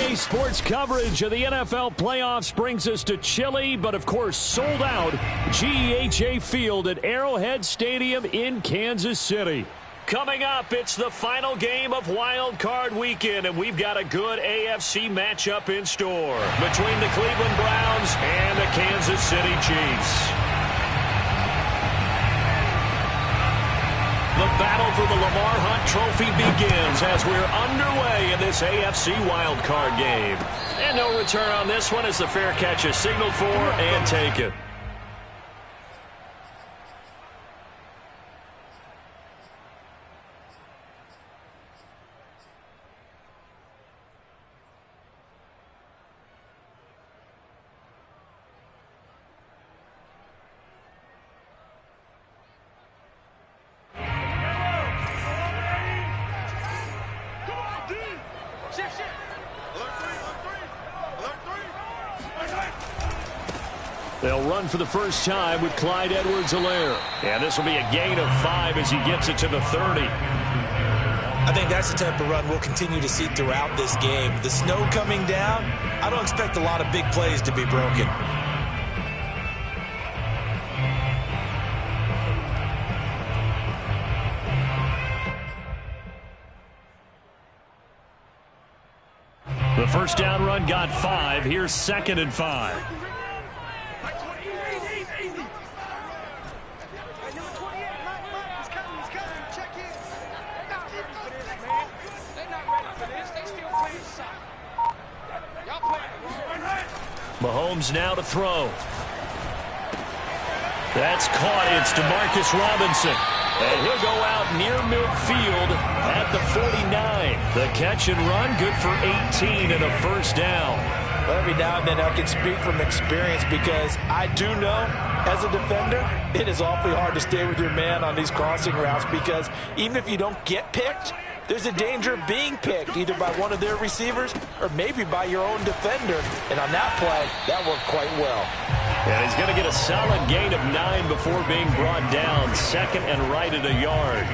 Today's sports coverage of the NFL playoffs brings us to chilly, but of course sold out, GEHA Field at Arrowhead Stadium in Kansas City. Coming up, it's the final game of Wild Card Weekend, and we've got a good AFC matchup in store between the Cleveland Browns and the Kansas City Chiefs. The battle for the Lamar Hunt Trophy begins as we're underway in this AFC Wild Card game. And no return on this one as the fair catch is signaled for and taken. They'll run for the first time with Clyde Edwards-Helaire. And this will be a gain of 5 as he gets it to the 30. I think that's the type of run we'll continue to see throughout this game. The snow coming down, I don't expect a lot of big plays to be broken. The first down run got 5. Here's 2nd and 5. Mahomes now to throw. That's caught. It's DeMarcus Robinson. And he'll go out near midfield at the 49. The catch and run, good for 18 and a first down. Well, every now and then I can speak from experience because I do know, as a defender, it is awfully hard to stay with your man on these crossing routes because even if you don't get picked, there's a danger of being picked either by one of their receivers or maybe by your own defender. And on that play, that worked quite well. And he's going to get a solid gain of 9 before being brought down. 2nd and right at a yard.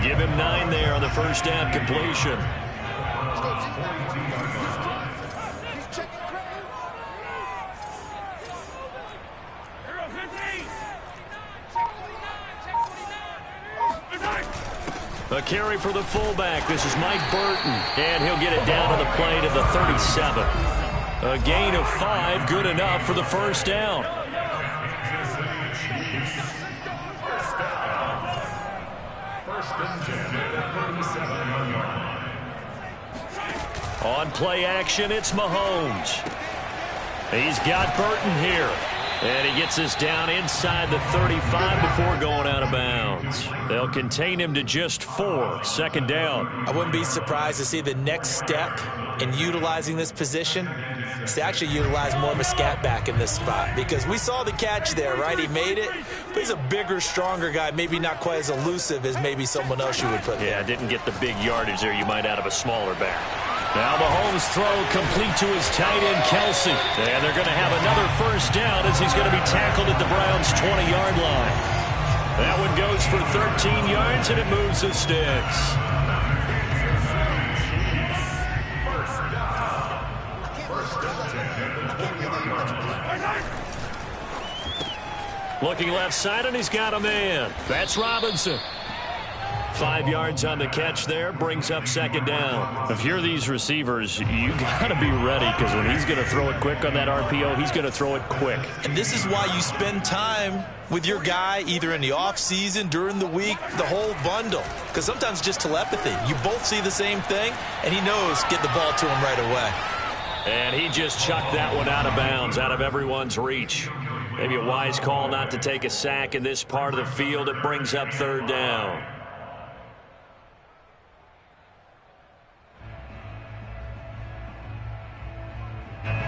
Give him 9 there on the first down completion. A carry for the fullback. This is Mike Burton. And he'll get it down to the play to the 37. A gain of 5, good enough for the first down. On play action, it's Mahomes. He's got Burton here. And he gets us down inside the 35 before going out of bounds. They'll contain him to just 4. 2nd down. I wouldn't be surprised to see the next step in utilizing this position is to actually utilize more of a scat back in this spot. Because we saw the catch there, right? He made it. But he's a bigger, stronger guy. Maybe not quite as elusive as maybe someone else you would put there. Yeah, didn't get the big yardage there you might out of a smaller back. Now Mahomes' throw complete to his tight end, Kelsey. And they're going to have another first down as he's going to be tackled at the Browns' 20-yard line. That one goes for 13 yards, and it moves the sticks. Looking left side, and he's got a man. That's Robinson. 5 yards on the catch there, brings up 2nd down. If you're these receivers, you got to be ready because when he's going to throw it quick on that RPO, he's going to throw it quick. And this is why you spend time with your guy either in the offseason, during the week, the whole bundle. Because sometimes just telepathy. You both see the same thing, and he knows get the ball to him right away. And he just chucked that one out of bounds, out of everyone's reach. Maybe a wise call not to take a sack in this part of the field. It brings up 3rd down.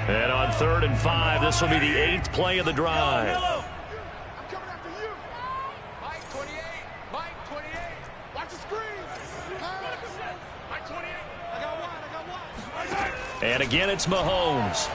And on 3rd and 5, this will be the 8th play of the drive. I'm coming after you. Mike 28. Mike 28. Watch the screen. Mike 28. I got one. And again, it's Mahomes.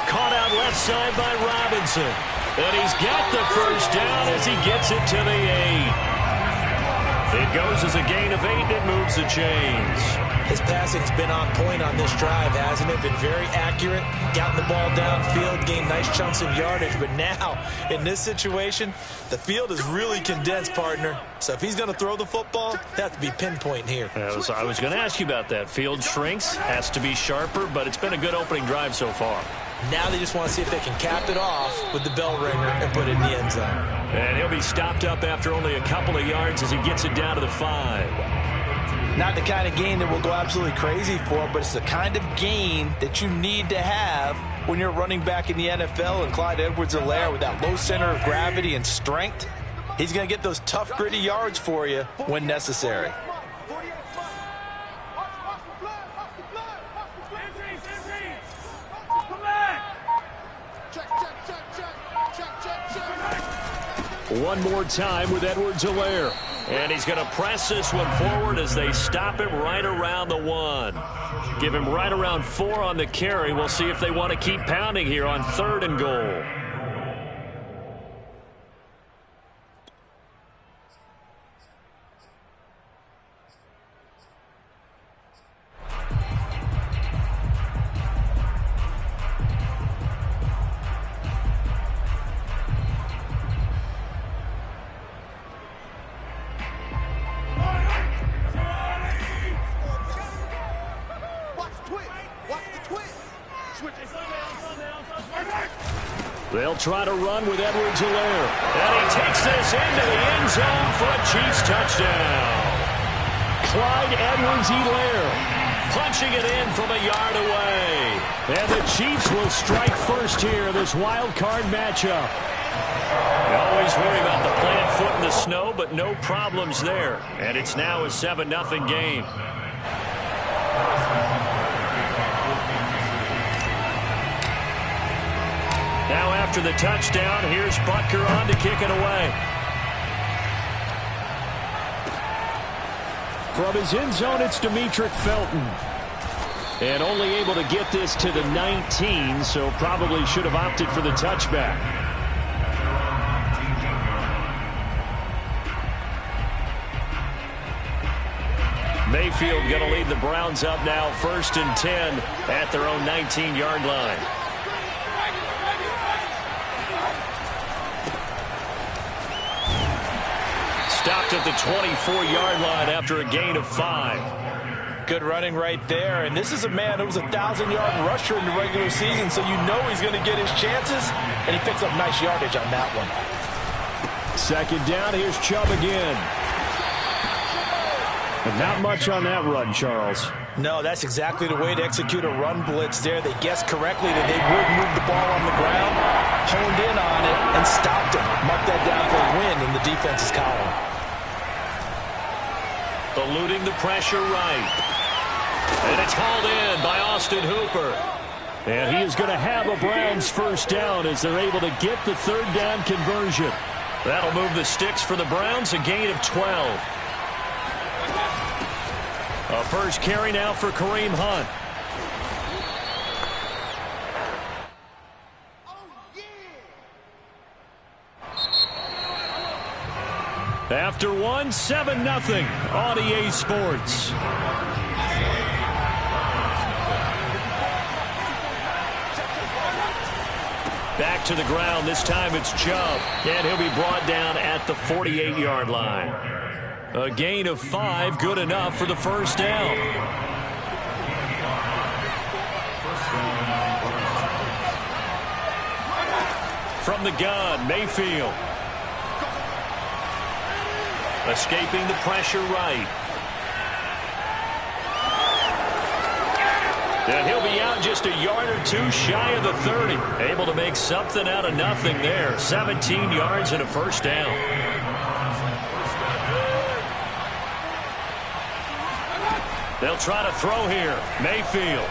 Caught out left side by Robinson. And he's got the first down as he gets it to the 8. It goes as a gain of 8, and it moves the chains. His passing's been on point on this drive, hasn't it? Been very accurate, gotten the ball downfield, gained nice chunks of yardage. But now, in this situation, the field is really condensed, partner. So if he's going to throw the football, they have to be pinpoint here. I was going to ask you about that. Field shrinks, has to be sharper, but it's been a good opening drive so far. Now they just want to see if they can cap it off with the bell ringer and put it in the end zone. And he'll be stopped up after only a couple of yards as he gets it down to the 5. Not the kind of gain that we'll go absolutely crazy for, but it's the kind of gain that you need to have when you're running back in the NFL. And Clyde Edwards-Helaire, with that low center of gravity and strength, he's going to get those tough, gritty yards for you when necessary. One more time with Edwards-Helaire. And he's going to press this one forward as they stop him right around the 1. Give him right around 4 on the carry. We'll see if they want to keep pounding here on 3rd and goal. They'll try to run with Edwards-Helaire. And he takes this into the end zone for a Chiefs touchdown. Clyde Edwards-Helaire punching it in from a yard away. And the Chiefs will strike first here, this wild card matchup. You always worry about the plant foot in the snow, but no problems there. And it's now a 7-0 game. Now after the touchdown, here's Butker on to kick it away. From his end zone, it's Demetric Felton. And only able to get this to the 19, so probably should have opted for the touchback. Mayfield going to lead the Browns up now, 1st and 10 at their own 19-yard line. Stopped at the 24-yard line after a gain of 5. Good running right there. And this is a man who was a 1,000-yard rusher in the regular season, so you know he's going to get his chances. And he picks up nice yardage on that one. 2nd down. Here's Chubb again. But not much on that run, Charles. No, that's exactly the way to execute a run blitz there. They guessed correctly that they would move the ball on the ground, honed in on it, and stopped him. Mark that down for a win in the defense's column. Eluding the pressure right. And it's hauled in by Austin Hooper. And he is going to have a Browns 1st down as they're able to get the 3rd down conversion. That'll move the sticks for the Browns, a gain of 12. A first carry now for Kareem Hunt. After 1, 7-0 on EA Sports. Back to the ground. This time it's Chubb. And he'll be brought down at the 48-yard line. A gain of 5, good enough for the 1st down. From the gun, Mayfield. Escaping the pressure right. And he'll be out just a yard or 2 shy of the 30. Able to make something out of nothing there. 17 yards and a 1st down. They'll try to throw here. Mayfield.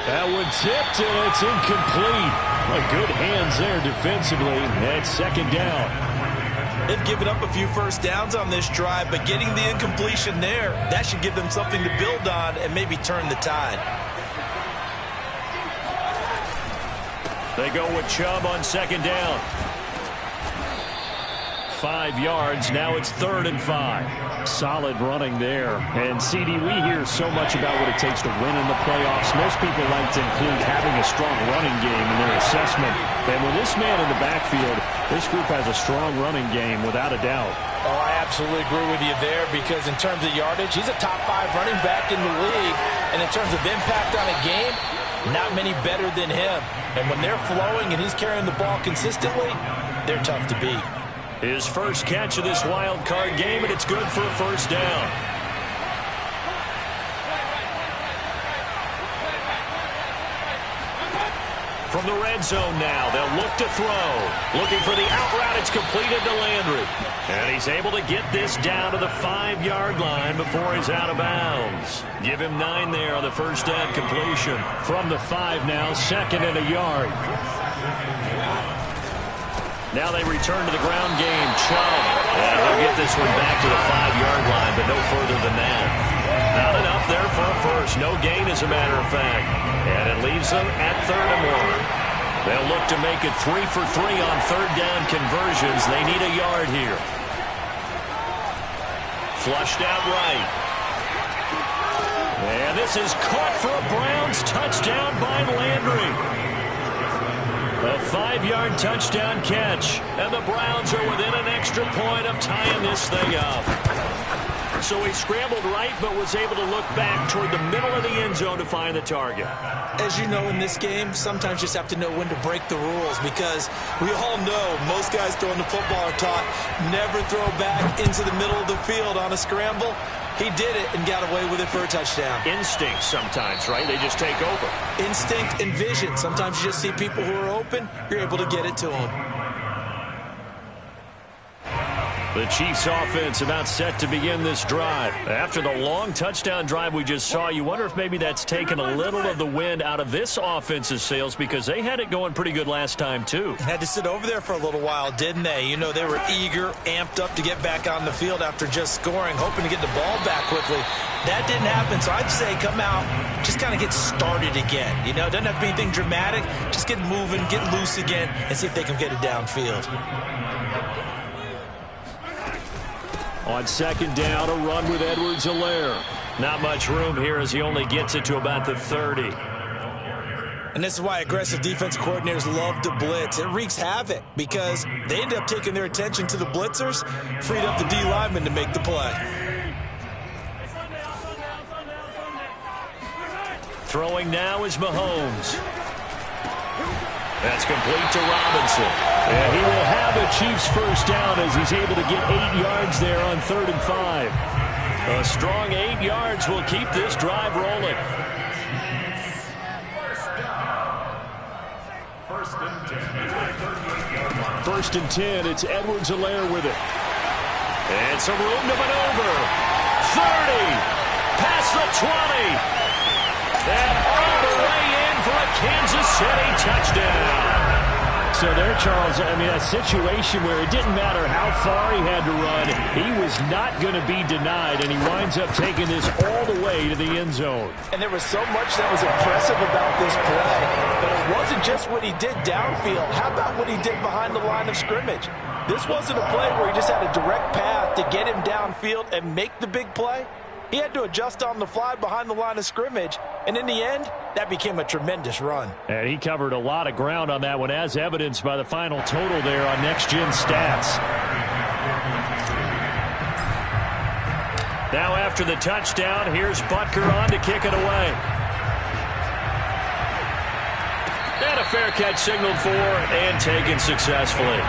That one tipped, and it's incomplete. Well, good hands there defensively. And 2nd down. They've given up a few 1st downs on this drive, but getting the incompletion there, that should give them something to build on and maybe turn the tide. They go with Chubb on 2nd down. 5 yards. Now it's 3rd and 5. Solid running there. And, CD, we hear so much about what it takes to win in the playoffs. Most people like to include having a strong running game in their assessment. And with this man in the backfield, this group has a strong running game without a doubt. Oh, I absolutely agree with you there because in terms of yardage, he's a top 5 running back in the league. And in terms of impact on a game, not many better than him. And when they're flowing and he's carrying the ball consistently, they're tough to beat. His first catch of this wild card game, and it's good for a first down. From the red zone now, they'll look to throw. Looking for the out route. It's completed to Landry. And he's able to get this down to the 5-yard line before he's out of bounds. Give him 9 there on the first down completion. From the 5 now, 2nd and a yard. Now they return to the ground game. Chubb. And he'll get this one back to the 5-yard line, but no further than that. Not enough there for a first. No gain, as a matter of fact. And it leaves them at 3rd and 1. They'll look to make it 3 for 3 on 3rd down conversions. They need a yard here. Flushed out right. And this is caught for a Browns touchdown by Landry. A 5-yard touchdown catch. And the Browns are within an extra point of tying this thing up. So he scrambled right, but was able to look back toward the middle of the end zone to find the target. As you know, in this game, sometimes you just have to know when to break the rules because we all know most guys throwing the football are taught never throw back into the middle of the field on a scramble. He did it and got away with it for a touchdown. Instinct sometimes, right? They just take over. Instinct and vision. Sometimes you just see people who are open, you're able to get it to them. The Chiefs offense about set to begin this drive. After the long touchdown drive we just saw, you wonder if maybe that's taken a little of the wind out of this offense's sails because they had it going pretty good last time too. Had to sit over there for a little while, didn't they? You know, they were eager, amped up to get back on the field after just scoring, hoping to get the ball back quickly. That didn't happen, so I'd say come out, just kind of get started again. You know, it doesn't have to be anything dramatic. Just get moving, get loose again, and see if they can get it downfield. On 2nd down, a run with Edwards-Helaire. Not much room here as he only gets it to about the 30. And this is why aggressive defense coordinators love to blitz. It wreaks havoc because they end up taking their attention to the blitzers, freed up the D lineman to make the play. Throwing now is Mahomes. That's complete to Robinson. And he will have a Chiefs first down as he's able to get 8 yards there on 3rd and 5. A strong 8 yards will keep this drive rolling. First and 10. It's Edwards-Helaire with it. And some room to maneuver. 30. Past the 20. And all the way in for a Kansas City touchdown. So there, Charles, I mean, a situation where it didn't matter how far he had to run, he was not going to be denied, and he winds up taking this all the way to the end zone. And there was so much that was impressive about this play, but it wasn't just what he did downfield. How about what he did behind the line of scrimmage? This wasn't a play where he just had a direct path to get him downfield and make the big play. He had to adjust on the fly behind the line of scrimmage, and in the end, that became a tremendous run. And he covered a lot of ground on that one, as evidenced by the final total there on Next Gen Stats. Now after the touchdown, here's Butker on to kick it away. And a fair catch signaled for and taken successfully.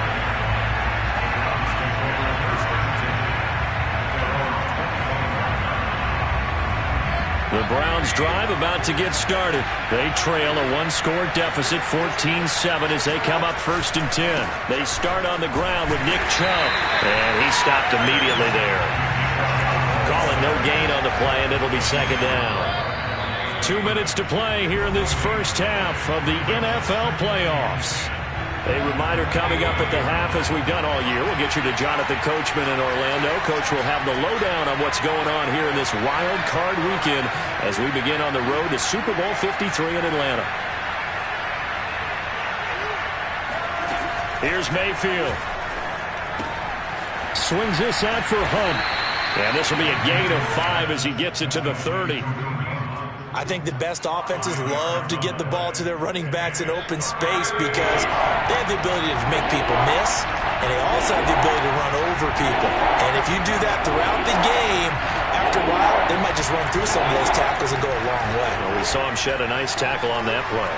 The Browns drive about to get started. They trail a one-score deficit, 14-7, as they come up 1st and 10. They start on the ground with Nick Chubb, and he stopped immediately there. Calling no gain on the play, and it'll be 2nd down. 2 minutes to play here in this first half of the NFL playoffs. A reminder coming up at the half, as we've done all year. We'll get you to Jonathan Coachman in Orlando. Coach will have the lowdown on what's going on here in this wild card weekend as we begin on the road to Super Bowl 53 in Atlanta. Here's Mayfield. Swings this out for Hunt. And this will be a gain of 5 as he gets it to the 30. I think the best offenses love to get the ball to their running backs in open space because they have the ability to make people miss, and they also have the ability to run over people. And if you do that throughout the game, after a while, they might just run through some of those tackles and go a long way. Well, we saw him shed a nice tackle on that play.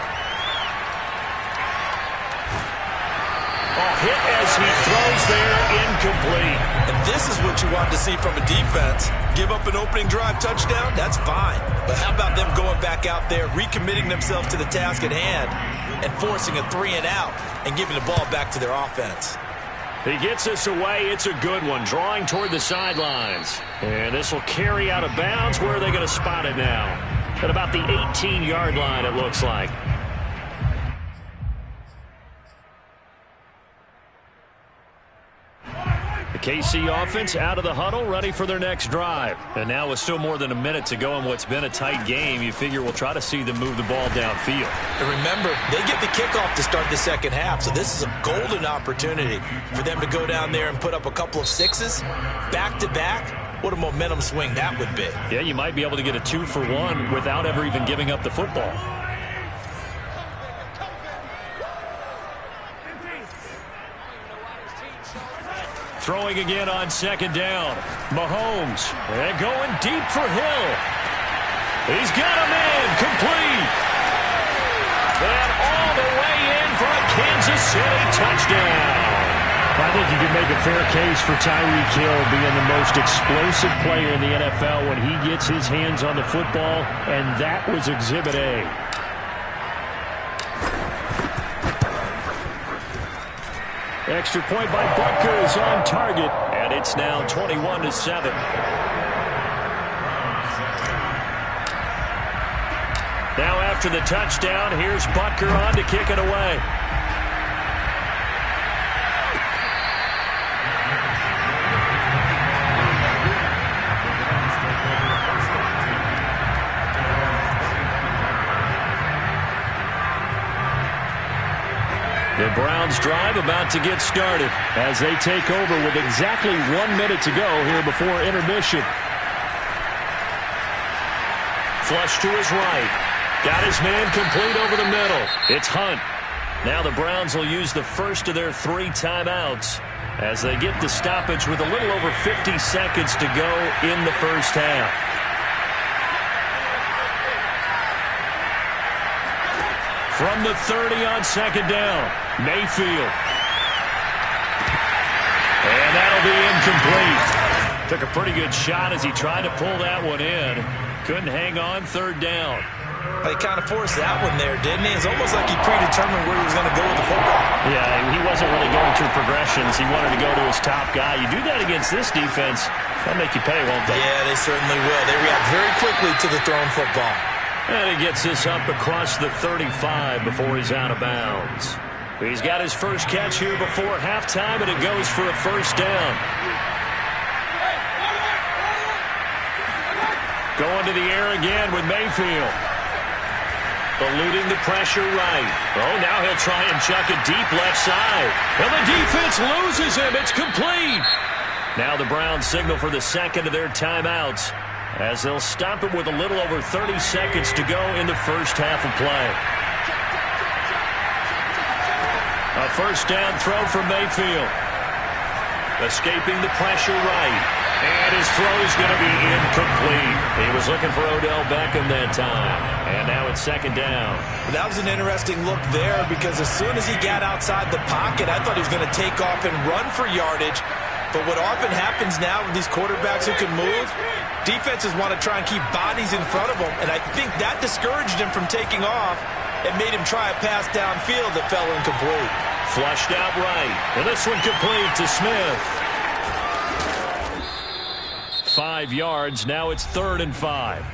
Hit as he throws there, incomplete. And this is what you want to see from a defense. Give up an opening drive touchdown, that's fine. But how about them going back out there, recommitting themselves to the task at hand, and forcing a 3-and-out and giving the ball back to their offense. He gets this away. It's a good one, drawing toward the sidelines. And this will carry out of bounds. Where are they going to spot it now? At about the 18-yard line, it looks like. The KC offense out of the huddle, ready for their next drive. And now with still more than a minute to go in what's been a tight game, you figure we'll try to see them move the ball downfield. And remember, they get the kickoff to start the second half, so this is a golden opportunity for them to go down there and put up a couple of sixes back-to-back. What a momentum swing that would be. Yeah, you might be able to get a 2-for-1 without ever even giving up the football. Throwing again on second down. Mahomes. And going deep for Hill. He's got a man. Complete. And all the way in for a Kansas City touchdown. I think you can make a fair case for Tyreek Hill being the most explosive player in the NFL when he gets his hands on the football, and that was Exhibit A. Extra point by Butker is on target, and it's now 21-7. Now after the touchdown, here's Butker on to kick it away. The Browns drive about to get started as they take over with exactly 1 minute to go here before intermission. Flush to his right. Got his man complete over the middle. It's Hunt. Now the Browns will use the first of their 3 timeouts as they get the stoppage with a little over 50 seconds to go in the first half. From the 30 on second down, Mayfield. And that'll be incomplete. Took a pretty good shot as he tried to pull that one in. Couldn't hang on third down. He kind of forced that one there, didn't he? It's almost like he predetermined where he was going to go with the football. Yeah, he wasn't really going through progressions. He wanted to go to his top guy. You do that against this defense, that'll make you pay, won't they? Yeah, they certainly will. They react very quickly to the thrown football. And he gets this up across the 35 before he's out of bounds. He's got his first catch here before halftime, and it goes for a first down. Going to the air again with Mayfield. Eluding the pressure right. Oh, now he'll try and chuck it deep left side. And the defense loses him. It's complete. Now the Browns signal for the second of their timeouts, as they'll stop it with a little over 30 seconds to go in the first half of play. A first down throw from Mayfield. Escaping the pressure right. And his throw is going to be incomplete. He was looking for Odell Beckham that time. And now it's second down. That was an interesting look there because as soon as he got outside the pocket, I thought he was going to take off and run for yardage. But what often happens now with these quarterbacks who can move, defenses want to try and keep bodies in front of them, and I think that discouraged him from taking off and made him try a pass downfield that fell incomplete. Flushed out right, and this one complete to Smith. 5 yards, now it's 3rd and 5.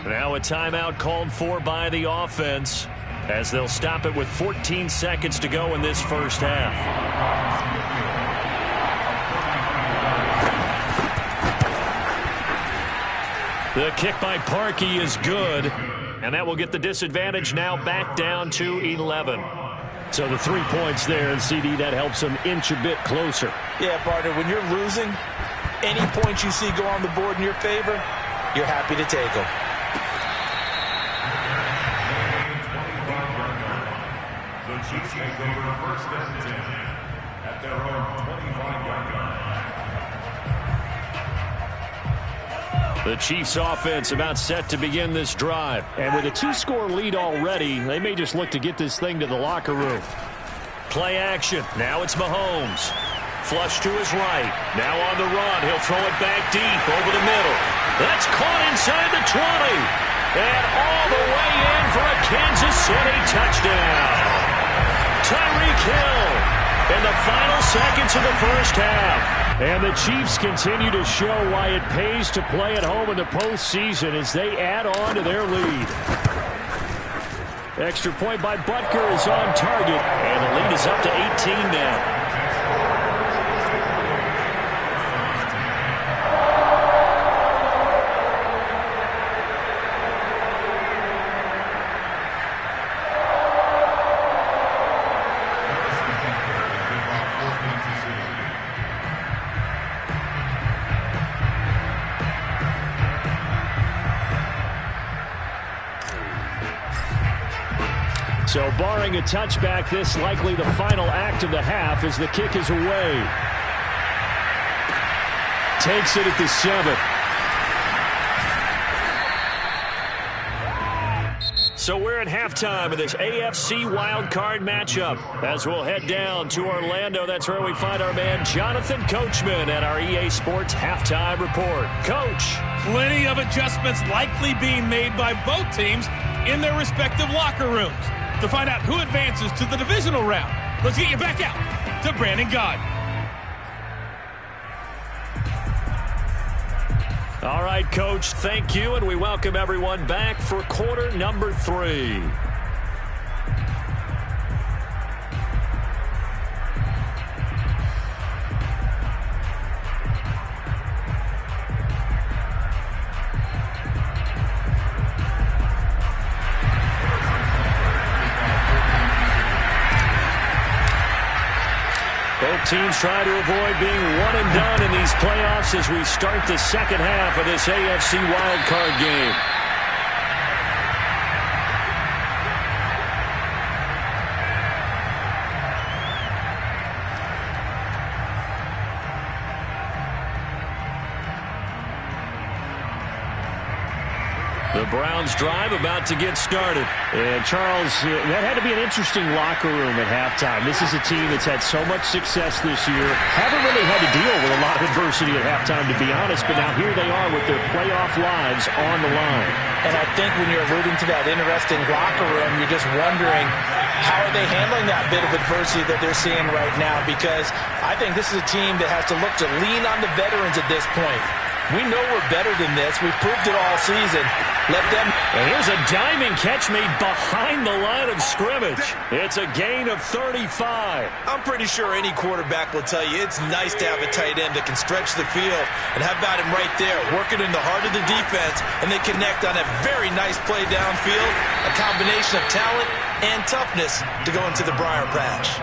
Now a timeout called for by the offense as they'll stop it with 14 seconds to go in this first half. The kick by Parkey is good, and that will get the disadvantage now back down to 11. So the 3 points there, and CD, that helps them inch a bit closer. Yeah, partner, when you're losing, any points you see go on the board in your favor, you're happy to take them. The Chiefs take over first and 10 at their own 25-yard line. The Chiefs offense about set to begin this drive. And with a 2-score lead already, they may just look to get this thing to the locker room. Play action. Now it's Mahomes. Flush to his right. Now on the run. He'll throw it back deep over the middle. That's caught inside the 20. And all the way in for a Kansas City touchdown. Tyreek Hill in the final seconds of the first half. And the Chiefs continue to show why it pays to play at home in the postseason as they add on to their lead. Extra point by Butker is on target, and the lead is up to 18 now. So barring a touchback, this likely the final act of the half as the kick is away. Takes it at the 7. So we're at halftime of this AFC wildcard matchup. As we'll head down to Orlando, that's where we find our man Jonathan Coachman at our EA Sports Halftime Report. Coach. Plenty of adjustments likely being made by both teams in their respective locker rooms. To find out who advances to the divisional round, let's get you back out to Brandon Gaudin. All right, Coach, thank you, and we welcome everyone back for quarter number 3. Both teams try to avoid being one and done in these playoffs as we start the second half of this AFC wildcard game. The Browns drive about to get started. And Charles, that had to be an interesting locker room at halftime. This is a team that's had so much success this year. Haven't really had to deal with a lot of adversity at halftime, to be honest. But now here they are with their playoff lives on the line. And I think when you're alluding to that interesting locker room, you're just wondering how are they handling that bit of adversity that they're seeing right now? Because I think this is a team that has to look to lean on the veterans at this point. We know we're better than this. We've proved it all season. Let them. And here's a diving catch made behind the line of scrimmage. It's a gain of 35. I'm pretty sure any quarterback will tell you it's nice to have a tight end that can stretch the field. And how about him right there, working in the heart of the defense, and they connect on a very nice play downfield, a combination of talent and toughness to go into the briar patch.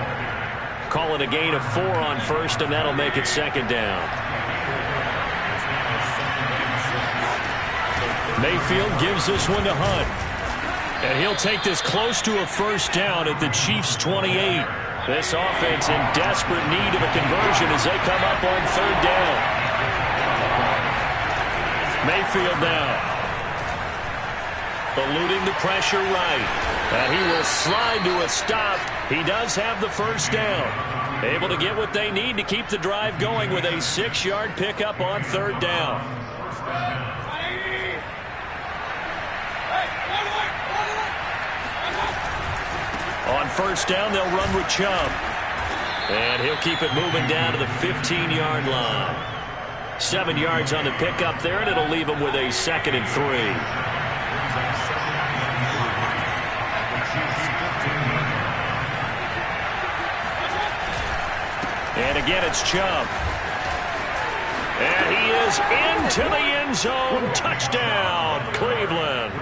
Call it a gain of 4 on first, and that'll make it second down. Mayfield gives this one to Hunt. And he'll take this close to a first down at the Chiefs' 28. This offense in desperate need of a conversion as they come up on third down. Mayfield now. Eluding the pressure right. And he will slide to a stop. He does have the first down. Able to get what they need to keep the drive going with a 6-yard pickup on third down. On first down, they'll run with Chubb. And he'll keep it moving down to the 15-yard line. 7 yards on the pickup there, and it'll leave him with a 2nd and 3. And again, it's Chubb. And he is into the end zone. Touchdown, Cleveland.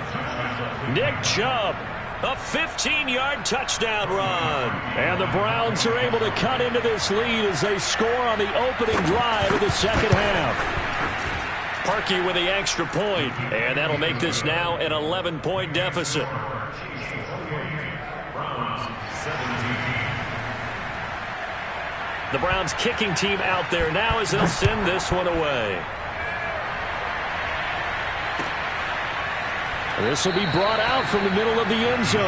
Nick Chubb A 15-yard touchdown run. And the Browns are able to cut into this lead as they score on the opening drive of the second half. Parkey with the extra point, and that'll make this now an 11-point deficit. The Browns kicking team out there now as they'll send this one away. This will be brought out from the middle of the end zone.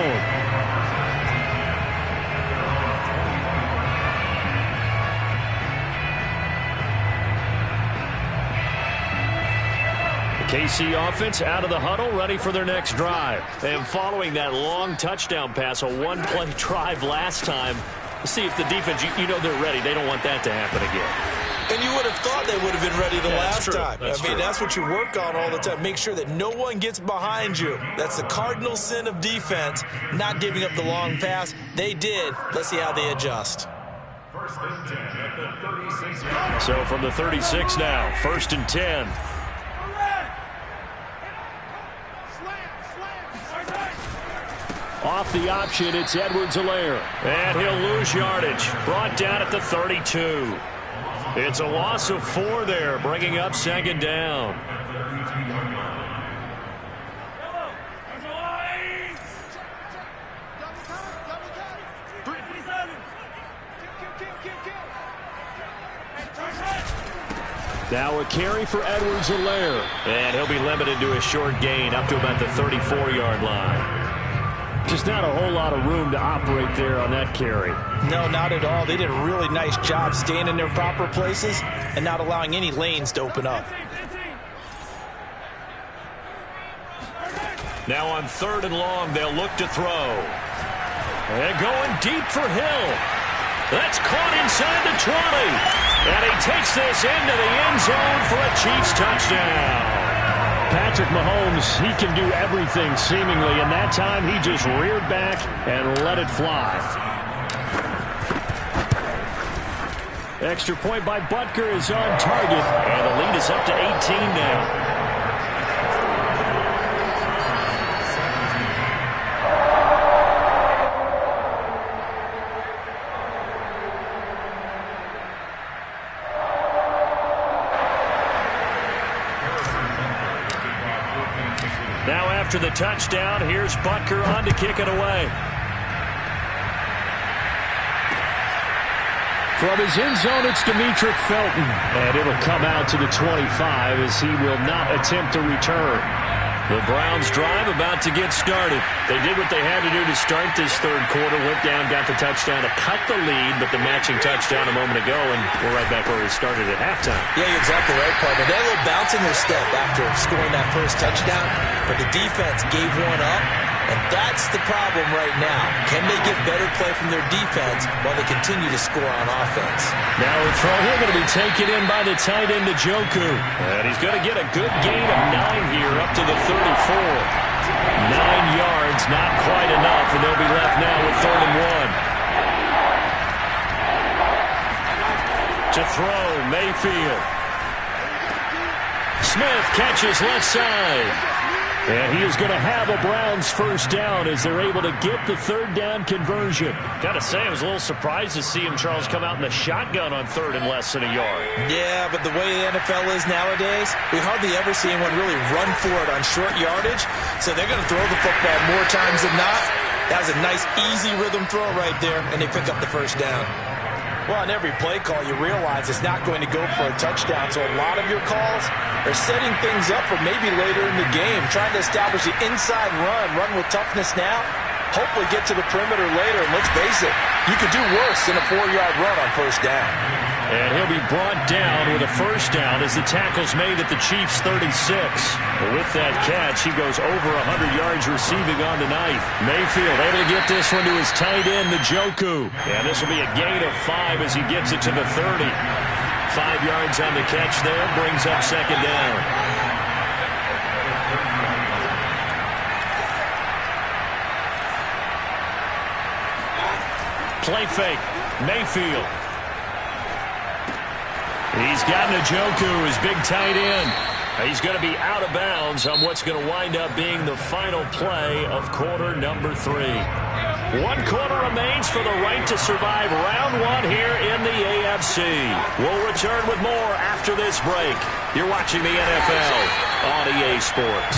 The KC offense out of the huddle, ready for their next drive. And following that long touchdown pass, a one-play drive last time, we'll see if the defense, you know they're ready. They don't want that to happen again. And you would have thought they would have been ready the last time. That's what you work on all the time. Make sure that no one gets behind you. That's the cardinal sin of defense, not giving up the long pass. They did. Let's see how they adjust. First and 10 at the 36. So from the 36 now, first and 10. Off the option, it's Edwards-Helaire. And he'll lose yardage. Brought down at the 32. It's a loss of 4 there, bringing up second down. Now a carry for Edwards-Helaire. And he'll be limited to a short gain up to about the 34-yard line. Just not a whole lot of room to operate there on that carry. No, not at all. They did a really nice job staying in their proper places and not allowing any lanes to open up. Now on third and long, they'll look to throw. And going deep for Hill. That's caught inside the 20. And he takes this into the end zone for a Chiefs touchdown. Patrick Mahomes, he can do everything seemingly, and that time he just reared back and let it fly. Extra point by Butker is on target, and the lead is up to 18 now. Now after the touchdown, here's Butker on to kick it away. From his end zone, it's Demetric Felton. And it'll come out to the 25 as he will not attempt to return. The Browns drive about to get started. They did what they had to do to start this third quarter. Went down, got the touchdown to cut the lead, but the matching touchdown a moment ago, and we're right back where we started at halftime. Yeah, you're exactly right, partner. They had a little bounce in their step after scoring that first touchdown, but the defense gave one up, and that's the problem right now. Can they get better play from their defense while they continue to score on offense? Now a throw here going to be taken in by the tight end, Njoku. And he's going to get a good gain of 9 here up to the 34. 9 yards, not quite enough, and they'll be left now with 3rd and 1. To throw, Mayfield. Smith catches left side. And he is going to have a Browns first down as they're able to get the 3rd down conversion. Got to say, I was a little surprised to see him, Charles, come out in the shotgun on 3rd and less than a yard. Yeah, but the way the NFL is nowadays, we hardly ever see anyone really run for it on short yardage. So they're going to throw the football more times than not. That was a nice, easy rhythm throw right there, and they pick up the first down. Well, on every play call, you realize it's not going to go for a touchdown. So a lot of your calls are setting things up for maybe later in the game, trying to establish the inside run with toughness now, hopefully get to the perimeter later. And let's face it, you could do worse than a 4-yard run on first down. And he'll be brought down with a first down as the tackle's made at the Chiefs' 36. With that catch, he goes over 100 yards receiving on the night. Mayfield able to get this one to his tight end, Njoku. And this will be a gain of 5 as he gets it to the 30. 5 yards on the catch there, brings up second down. Play fake, Mayfield. He's got Njoku, his big tight end. He's going to be out of bounds on what's going to wind up being the final play of quarter number 3. 1 quarter remains for the right to survive round 1 here in the AFC. We'll return with more after this break. You're watching the NFL on EA Sports.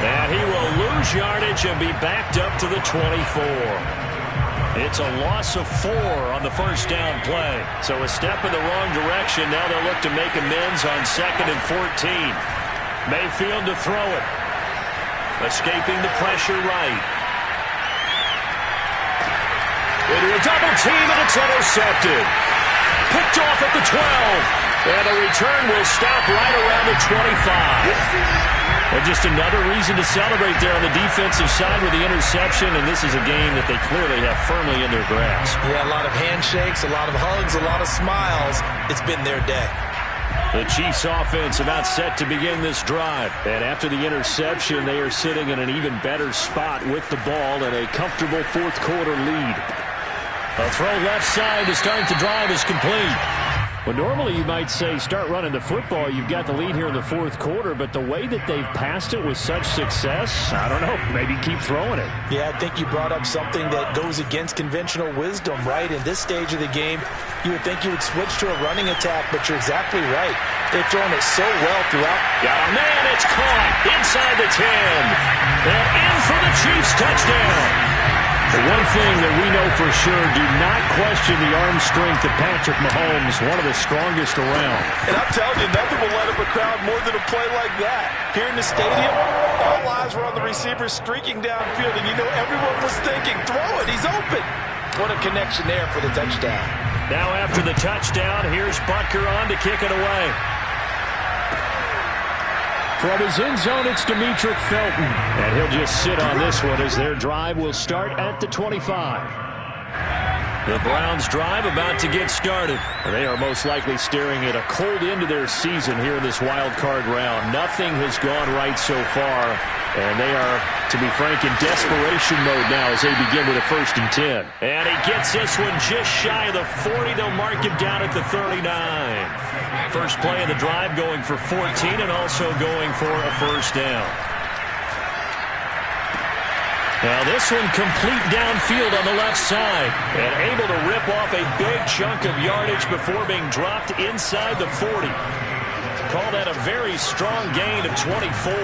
And he will lose yardage and be backed up to the 24. It's a loss of 4 on the first down play. So a step in the wrong direction. Now they'll look to make amends on 2nd and 14. Mayfield to throw it. Escaping the pressure right. Into a double team, and it's intercepted. Picked off at the 12. And the return will stop right around the 25. And just another reason to celebrate there on the defensive side with the interception, and this is a game that they clearly have firmly in their grasp. Yeah, a lot of handshakes, a lot of hugs, a lot of smiles. It's been their day. The Chiefs offense about set to begin this drive. And after the interception, they are sitting in an even better spot with the ball and a comfortable 4th quarter lead. A throw left side to start the drive is complete. Well, normally you might say start running the football. You've got the lead here in the 4th quarter, but the way that they've passed it with such success, I don't know, maybe keep throwing it. Yeah, I think you brought up something that goes against conventional wisdom, right? In this stage of the game, you would think you would switch to a running attack, but you're exactly right. They've thrown it so well throughout. Got a man, it's caught inside the 10. And in for the Chiefs touchdown. The one thing that we know for sure, do not question the arm strength of Patrick Mahomes, one of the strongest around. And I'm telling you, nothing will light up a crowd more than a play like that. Here in the stadium, all eyes were on the receiver streaking downfield, and you know everyone was thinking, throw it, he's open. What a connection there for the touchdown. Now after the touchdown, here's Butker on to kick it away. From his end zone, it's Demetric Felton. And he'll just sit on this one as their drive will start at the 25. The Browns' drive about to get started. They are most likely staring at a cold end to their season here in this wild card round. Nothing has gone right so far. And they are, to be frank, in desperation mode now as they begin with a 1st and 10. And he gets this one just shy of the 40. They'll mark him down at the 39. First play of the drive going for 14 and also going for a 1st down. Now this one complete downfield on the left side. And able to rip off a big chunk of yardage before being dropped inside the 40. Call that a very strong gain of 24.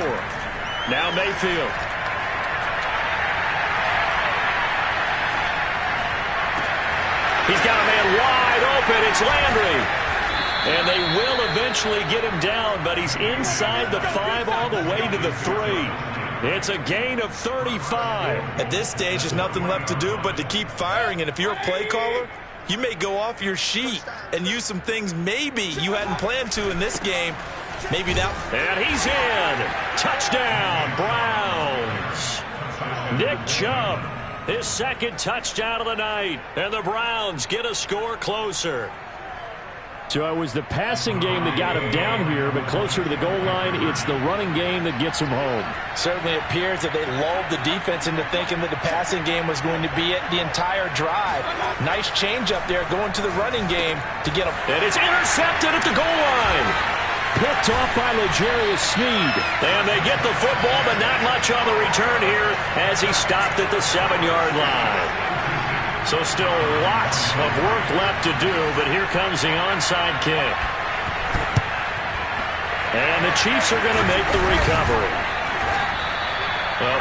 Now Mayfield. He's got a man wide open. It's Landry. And they will eventually get him down, but he's inside the 5 all the way to the 3. It's a gain of 35. At this stage, there's nothing left to do but to keep firing. And if you're a play caller, you may go off your sheet and use some things maybe you hadn't planned to in this game. Maybe that. And he's in. Touchdown, Browns. Nick Chubb, his 2nd touchdown of the night. And the Browns get a score closer. So it was the passing game that got him down here, but closer to the goal line, it's the running game that gets him home. Certainly appears that they lulled the defense into thinking that the passing game was going to be it the entire drive. Nice change up there going to the running game to get him. And it's intercepted at the goal line. Picked off by L'Jarius Sneed. And they get the football, but not much on the return here as he stopped at the 7-yard line. So still lots of work left to do, but here comes the onside kick. And the Chiefs are going to make the recovery.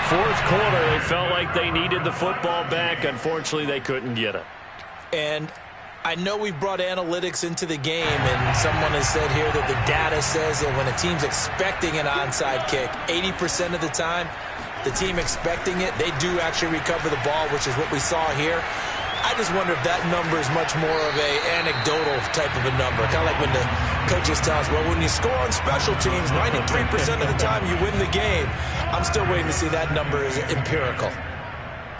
4th quarter, they felt like they needed the football back. Unfortunately, they couldn't get it. And I know we've brought analytics into the game, and someone has said here that the data says that when a team's expecting an onside kick, 80% of the time, the team expecting it, they do actually recover the ball, which is what we saw here. I just wonder if that number is much more of a anecdotal type of a number. Kind of like when the coaches tell us, well, when you score on special teams, 93% of the time you win the game. I'm still waiting to see that number is empirical.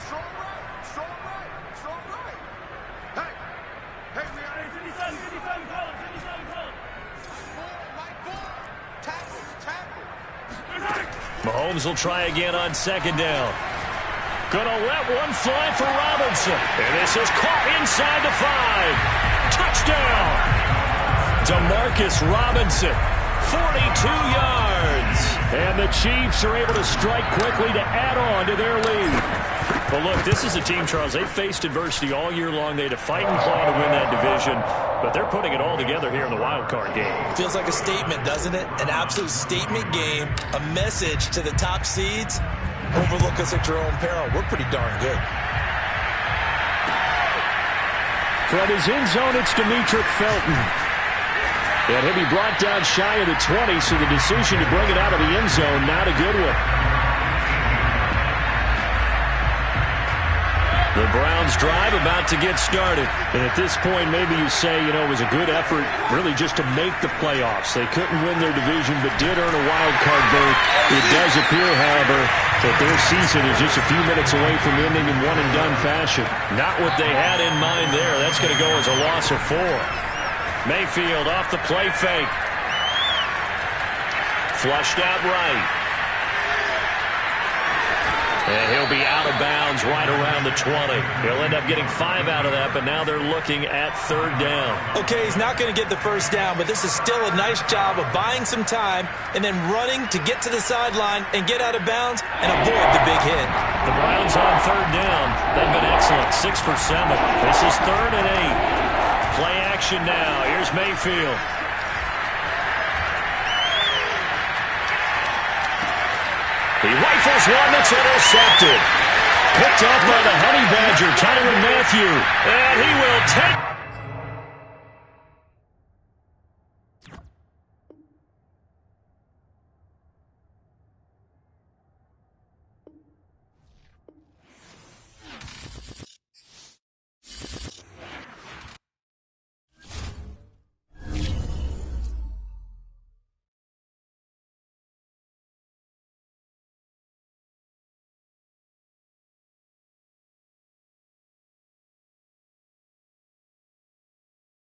Strong right, strong right, strong right. Hey, we got 57, call it, 57, call it. Light ball, tackle. Mahomes will try again on 2nd down. Gonna let one fly for Robinson. And this is caught inside the 5. Touchdown! DeMarcus Robinson 42 yards. And the Chiefs are able to strike quickly to add on to their lead. But look, this is a team, Charles, they faced adversity all year long. They had to fight and claw to win that division, but they're putting it all together here in the wild card game. Feels like a statement, doesn't it? An absolute statement game, a message to the top seeds. Overlook us at your own peril. We're pretty darn good. From his end zone, it's Demetric Felton. And he'll be brought down shy of the 20, so the decision to bring it out of the end zone, not a good one. The Browns drive about to get started. And at this point, maybe you say, you know, it was a good effort really just to make the playoffs. They couldn't win their division, but did earn a wild card berth. It does appear, however, that their season is just a few minutes away from ending in one-and-done fashion. Not what they had in mind there. That's going to go as a loss of 4. Mayfield off the play fake. Flushed out right. And he'll be out of bounds right around the 20. He'll end up getting 5 out of that, but now they're looking at 3rd down. Okay, he's not going to get the first down, but this is still a nice job of buying some time and then running to get to the sideline and get out of bounds and avoid the big hit. The Browns on 3rd down. They've been excellent, 6 for 7. This is 3rd and 8. Play action now. Here's Mayfield. He rifles one that's intercepted. Picked up by the Honey Badger, Tyrann Mathieu. And he will take...